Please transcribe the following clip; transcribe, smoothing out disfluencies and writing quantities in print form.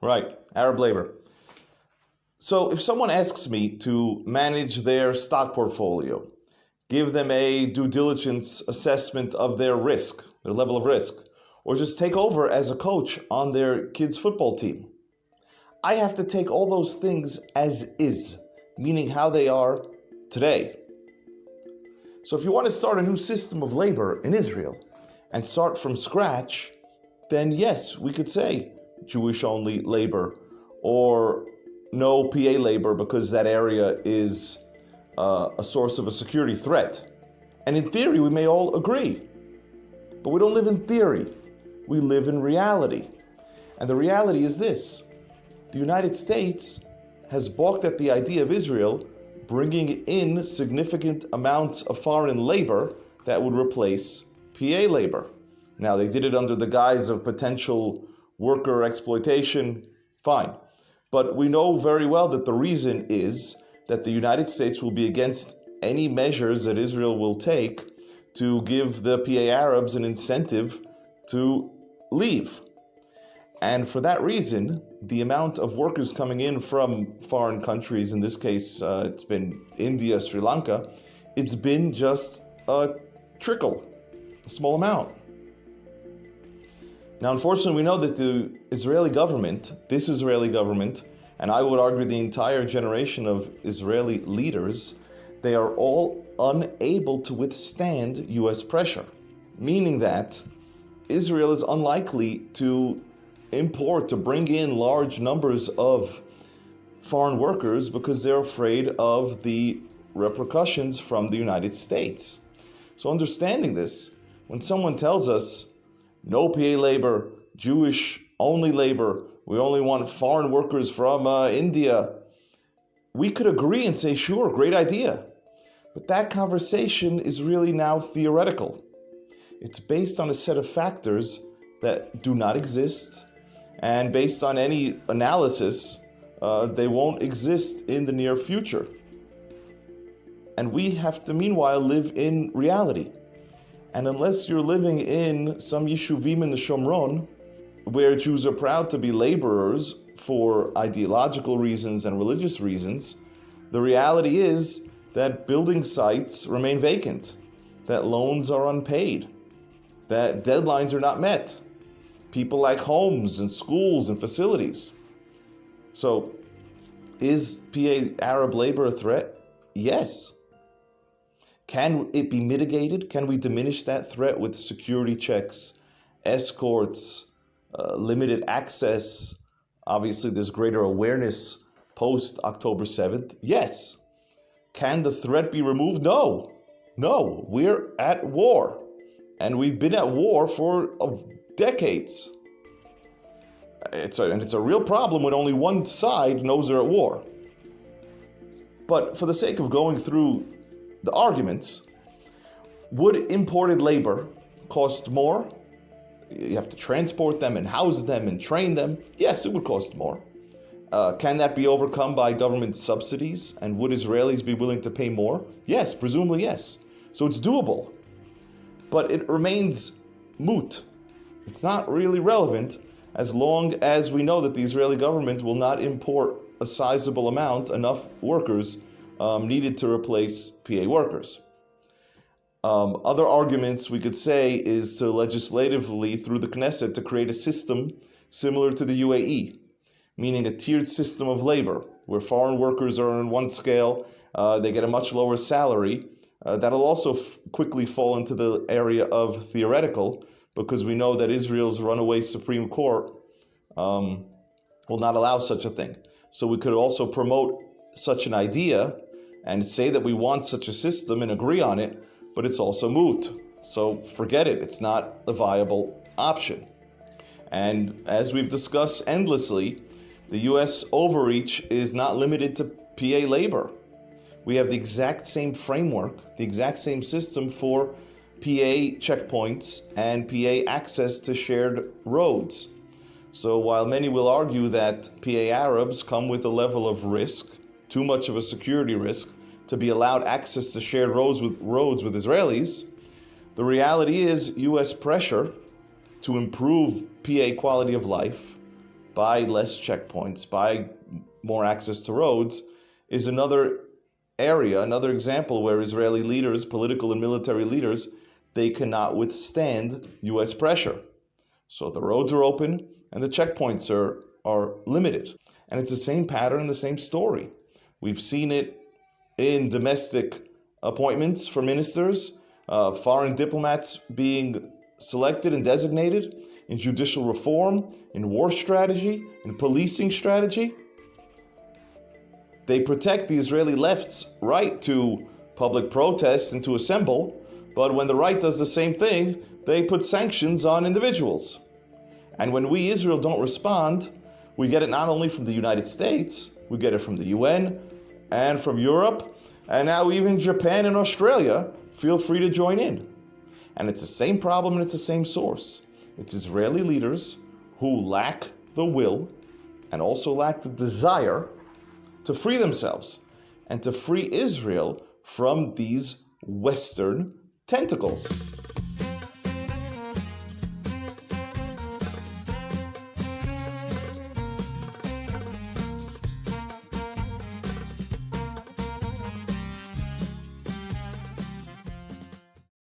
Right, Arab labor. So if someone asks me to manage their stock portfolio, give them a due diligence assessment of their risk, their level of risk, or just take over as a coach on their kids' football team, I have to take all those things as is, meaning how they are today. So if you want to start a new system of labor in Israel and start from scratch, then yes, we could say Jewish-only labor or no PA labor because that area is a source of a security threat. And in theory, we may all agree. But we don't live in theory. We live in reality. And the reality is this. The United States has balked at the idea of Israel bringing in significant amounts of foreign labor that would replace PA labor. Now, they did it under the guise of potential worker exploitation, fine. But we know very well that the reason is that the United States will be against any measures that Israel will take to give the PA Arabs an incentive to leave. And for that reason, the amount of workers coming in from foreign countries, in this case, it's been India, Sri Lanka, it's been just a trickle, a small amount. Now, unfortunately, we know that the Israeli government, this Israeli government, and I would argue the entire generation of Israeli leaders, they are all unable to withstand US pressure, meaning that Israel is unlikely to bring in large numbers of foreign workers because they're afraid of the repercussions from the United States. So understanding this, when someone tells us, no PA labor, Jewish-only labor, we only want foreign workers from India, we could agree and say, sure, great idea. But that conversation is really now theoretical. It's based on a set of factors that do not exist, and based on any analysis, they won't exist in the near future. And we have to, meanwhile, live in reality. And unless you're living in some yeshuvim in the Shomron, where Jews are proud to be laborers for ideological reasons and religious reasons, the reality is that building sites remain vacant, that loans are unpaid, that deadlines are not met. People lack homes and schools and facilities. So, is PA Arab labor a threat? Yes. Can it be mitigated? Can we diminish that threat with security checks, escorts, limited access? Obviously, there's greater awareness post October 7th. Yes. Can the threat be removed? No. No. We're at war. And we've been at war for decades. It's a real problem when only one side knows they're at war. But for the sake of going through the arguments, would imported labor cost more? You have to transport them and house them and train them. Yes, it would cost more. Can that be overcome by government subsidies? And would Israelis be willing to pay more? Yes, presumably yes. So it's doable. But it remains moot. It's not really relevant as long as we know that the Israeli government will not import a sizable amount, enough workers needed to replace PA workers. Other arguments we could say is to legislatively, through the Knesset, to create a system similar to the UAE, meaning a tiered system of labor, where foreign workers are on one scale, they get a much lower salary. That'll also quickly fall into the area of theoretical, because we know that Israel's runaway Supreme Court will not allow such a thing. So we could also promote such an idea and say that we want such a system and agree on it, but it's also moot. So forget it. It's not a viable option. And as we've discussed endlessly, the U.S. overreach is not limited to PA labor. We have the exact same framework, the exact same system for PA checkpoints and PA access to shared roads. So while many will argue that PA Arabs come with a level of risk, too much of a security risk, to be allowed access to shared roads with Israelis, the reality is U.S. pressure to improve PA quality of life by less checkpoints, by more access to roads, is another area, another example where Israeli leaders, political and military leaders, they cannot withstand US pressure. So the roads are open and the checkpoints are limited. And it's the same pattern, the same story. We've seen it in domestic appointments for ministers, foreign diplomats being selected and designated, in judicial reform, in war strategy, in policing strategy. They protect the Israeli left's right to public protests and to assemble, but when the right does the same thing, they put sanctions on individuals. And when we, Israel, don't respond, we get it not only from the United States, we get it from the UN and from Europe, and now even Japan and Australia feel free to join in. And it's the same problem and it's the same source. It's Israeli leaders who lack the will and also lack the desire to free themselves and to free Israel from these Western tentacles.